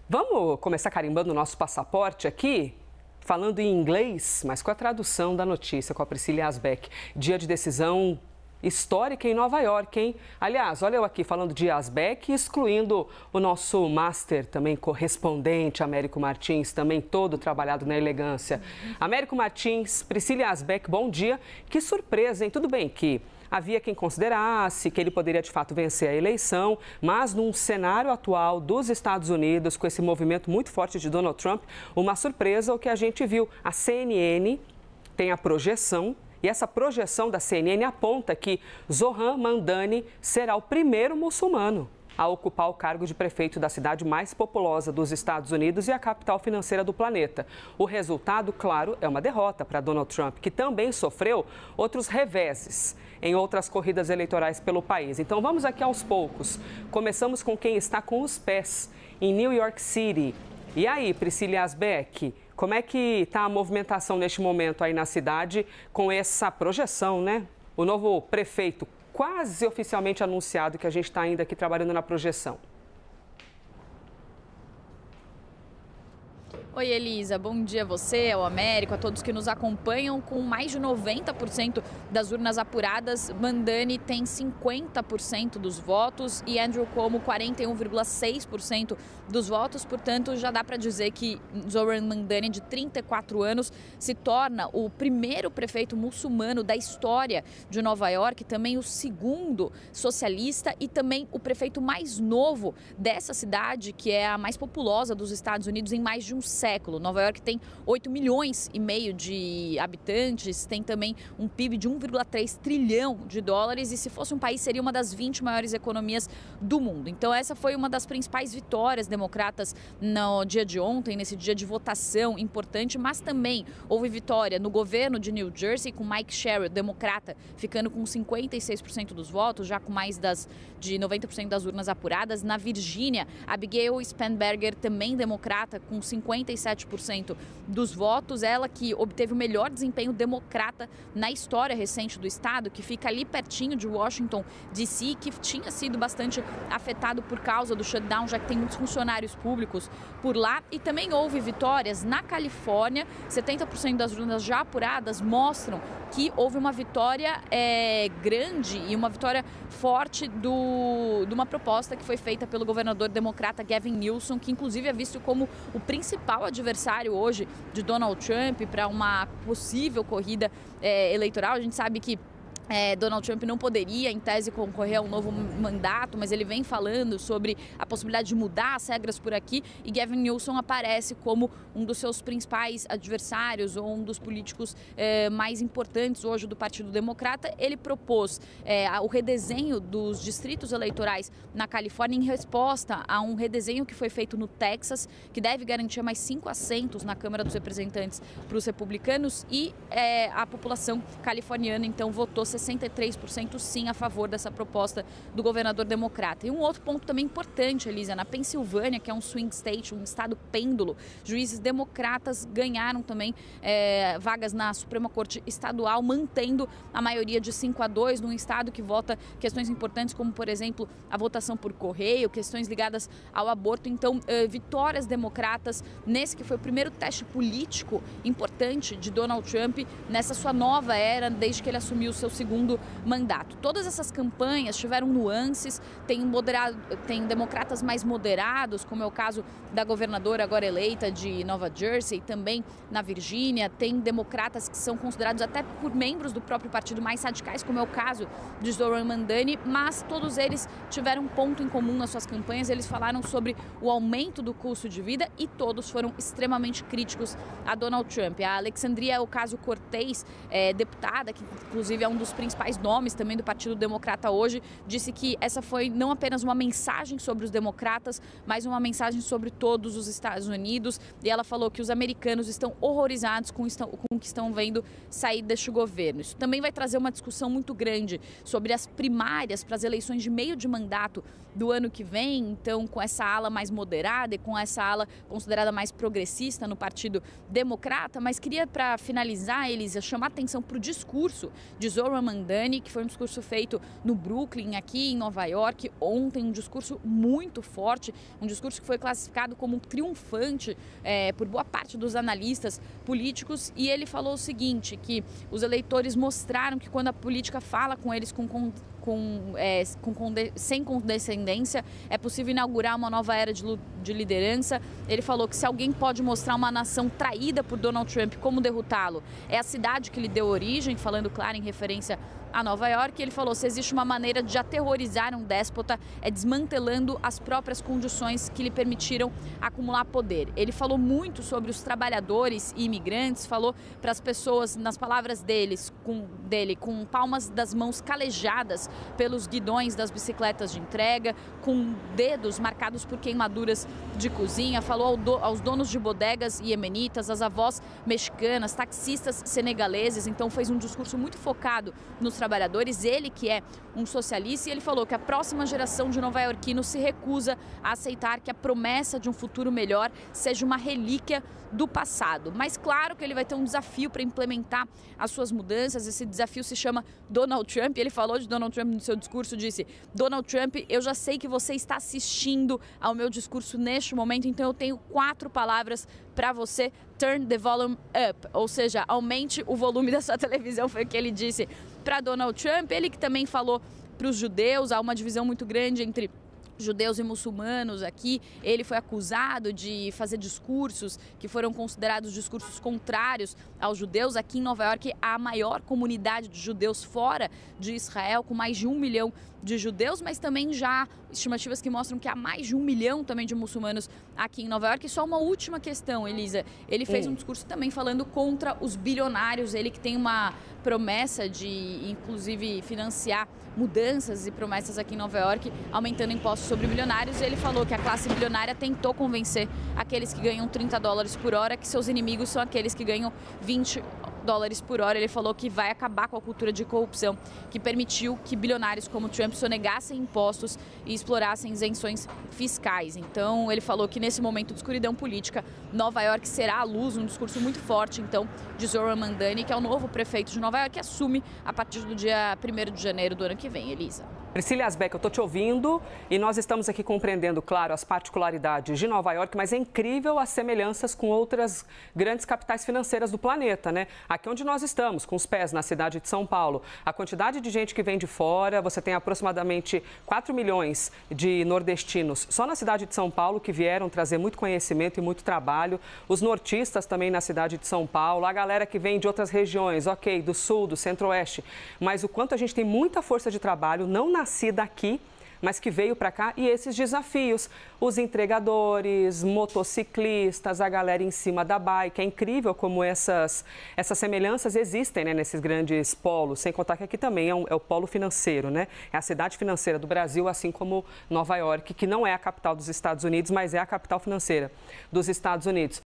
Vamos começar carimbando o nosso passaporte aqui? Falando em inglês, mas com a tradução da notícia com a Priscila Asbeck. Dia de decisão histórica em Nova York, hein? Aliás, olha eu aqui falando de Asbeck, excluindo o nosso master, também correspondente, Américo Martins, também todo trabalhado na elegância. Américo Martins, Priscila Asbeck, bom dia. Que surpresa, hein? Tudo bem que havia quem considerasse que ele poderia de fato vencer a eleição, mas num cenário atual dos Estados Unidos, com esse movimento muito forte de Donald Trump, uma surpresa o que a gente viu. A CNN tem a projeção, e essa projeção da CNN aponta que Zohran Mamdani será o primeiro muçulmano a ocupar o cargo de prefeito da cidade mais populosa dos Estados Unidos e a capital financeira do planeta. O resultado, claro, é uma derrota para Donald Trump, que também sofreu outros reveses em outras corridas eleitorais pelo país. Então vamos aqui aos poucos. Começamos com quem está com os pés em New York City. E aí, Priscila Asbeck, como é que está a movimentação neste momento aí na cidade com essa projeção, né? O novo prefeito quase oficialmente anunciado, que a gente está ainda aqui trabalhando na projeção. Oi, Elisa, bom dia a você, ao Américo, a todos que nos acompanham. Com mais de 90% das urnas apuradas, Mamdani tem 50% dos votos e Andrew Cuomo 41,6% dos votos. Portanto, já dá para dizer que Zohran Mamdani, de 34 anos, se torna o primeiro prefeito muçulmano da história de Nova York, também o segundo socialista e também o prefeito mais novo dessa cidade, que é a mais populosa dos Estados Unidos em mais de um século. Nova York tem 8 milhões e meio de habitantes, tem também um PIB de 1,3 trilhão de dólares e se fosse um país seria uma das 20 maiores economias do mundo. Então essa foi uma das principais vitórias democratas no dia de ontem, nesse dia de votação importante, mas também houve vitória no governo de New Jersey com Mike Sherrill, democrata, ficando com 56% dos votos, já com mais de 90% das urnas apuradas. Na Virgínia, Abigail Spanberger, também democrata, com 57% dos votos, ela que obteve o melhor desempenho democrata na história recente do estado, que fica ali pertinho de Washington, D.C., que tinha sido bastante afetado por causa do shutdown, já que tem muitos funcionários públicos por lá. E também houve vitórias na Califórnia, 70% das urnas já apuradas mostram que houve uma vitória grande e uma vitória forte de uma proposta que foi feita pelo governador democrata Gavin Newsom, que inclusive é visto como o principal adversário hoje de Donald Trump para uma possível corrida eleitoral. A gente sabe que Donald Trump não poderia, em tese, concorrer a um novo mandato, mas ele vem falando sobre a possibilidade de mudar as regras por aqui e Gavin Newsom aparece como um dos seus principais adversários ou um dos políticos mais importantes hoje do Partido Democrata. Ele propôs o redesenho dos distritos eleitorais na Califórnia em resposta a um redesenho que foi feito no Texas, que deve garantir mais 5 assentos na Câmara dos Representantes para os republicanos e a população californiana, então, votou 63% sim a favor dessa proposta do governador democrata. E um outro ponto também importante, Elisa, na Pensilvânia, que é um swing state, um estado pêndulo, juízes democratas ganharam também vagas na Suprema Corte Estadual, mantendo a maioria de 5-2 num estado que vota questões importantes como, por exemplo, a votação por correio, questões ligadas ao aborto. Então, vitórias democratas nesse que foi o primeiro teste político importante de Donald Trump nessa sua nova era, desde que ele assumiu o seu segundo mandato. Todas essas campanhas tiveram nuances, tem democratas mais moderados, como é o caso da governadora agora eleita de Nova Jersey, também na Virgínia, tem democratas que são considerados até por membros do próprio partido mais radicais, como é o caso de Zohran Mamdani, mas todos eles tiveram um ponto em comum nas suas campanhas. Eles falaram sobre o aumento do custo de vida e todos foram extremamente críticos a Donald Trump. A Alexandria Ocasio-Cortez, deputada, que inclusive é um dos principais nomes também do Partido Democrata hoje, disse que essa foi não apenas uma mensagem sobre os democratas, mas uma mensagem sobre todos os Estados Unidos. E ela falou que os americanos estão horrorizados com o que estão vendo sair deste governo. Isso também vai trazer uma discussão muito grande sobre as primárias para as eleições de meio de mandato do ano que vem, então com essa ala mais moderada e com essa ala considerada mais progressista no Partido Democrata. Mas queria, para finalizar, Elisa, chamar atenção para o discurso de Zohran Mamdani, que foi um discurso feito no Brooklyn, aqui em Nova York, ontem, um discurso muito forte, um discurso que foi classificado como triunfante por boa parte dos analistas políticos, e ele falou o seguinte, que os eleitores mostraram que quando a política fala com eles sem condescendência, é possível inaugurar uma nova era de liderança. Ele falou que se alguém pode mostrar uma nação traída por Donald Trump, como derrotá-lo, é a cidade que lhe deu origem, falando, claro, em referência a Nova York. Ele falou, se existe uma maneira de aterrorizar um déspota, é desmantelando as próprias condições que lhe permitiram acumular poder. Ele falou muito sobre os trabalhadores e imigrantes, falou para as pessoas, nas palavras dele, com palmas das mãos calejadas pelos guidões das bicicletas de entrega, com dedos marcados por queimaduras de cozinha, falou aos donos de bodegas iemenitas, às avós mexicanas, taxistas senegaleses. Então fez um discurso muito focado nos trabalhadores, ele que é um socialista, e ele falou que a próxima geração de nova-iorquinos se recusa a aceitar que a promessa de um futuro melhor seja uma relíquia do passado. Mas claro que ele vai ter um desafio para implementar as suas mudanças, esse desafio se chama Donald Trump. Ele falou de Donald Trump no seu discurso, disse, Donald Trump, eu já sei que você está assistindo ao meu discurso neste momento, então eu tenho 4 palavras para você, turn the volume up, ou seja, aumente o volume da sua televisão, foi o que ele disse para Donald Trump. Ele que também falou para os judeus, há uma divisão muito grande entre judeus e muçulmanos aqui. Ele foi acusado de fazer discursos que foram considerados discursos contrários aos judeus. Aqui em Nova York, há a maior comunidade de judeus fora de Israel, com mais de 1 milhão de judeus, mas também já há estimativas que mostram que há mais de 1 milhão também de muçulmanos aqui em Nova York. E só uma última questão, Elisa. Ele fez um discurso também falando contra os bilionários. Ele que tem uma promessa de, inclusive, financiar mudanças e promessas aqui em Nova York, aumentando impostos sobre bilionários. Ele falou que a classe bilionária tentou convencer aqueles que ganham $30 por hora que seus inimigos são aqueles que ganham $20 por hora. Ele falou que vai acabar com a cultura de corrupção que permitiu que bilionários como Trump sonegassem impostos e explorassem isenções fiscais. Então, ele falou que nesse momento de escuridão política, Nova York será à luz, um discurso muito forte, então, de Zohran Mamdani, que é o novo prefeito de Nova York, que assume a partir do dia 1º de janeiro do ano que vem, Elisa. Priscila Asbeck, eu estou te ouvindo e nós estamos aqui compreendendo, claro, as particularidades de Nova York, mas é incrível as semelhanças com outras grandes capitais financeiras do planeta, né? Aqui onde nós estamos, com os pés na cidade de São Paulo, a quantidade de gente que vem de fora, você tem aproximadamente 4 milhões de nordestinos só na cidade de São Paulo que vieram trazer muito conhecimento e muito trabalho, os nortistas também na cidade de São Paulo, a galera que vem de outras regiões, ok, do sul, do centro-oeste, mas o quanto a gente tem muita força de trabalho, não nascida aqui, mas que veio para cá, e esses desafios, os entregadores, motociclistas, a galera em cima da bike. É incrível como essas semelhanças existem, né, nesses grandes polos, sem contar que aqui também é o polo financeiro, né? É a cidade financeira do Brasil, assim como Nova York, que não é a capital dos Estados Unidos, mas é a capital financeira dos Estados Unidos.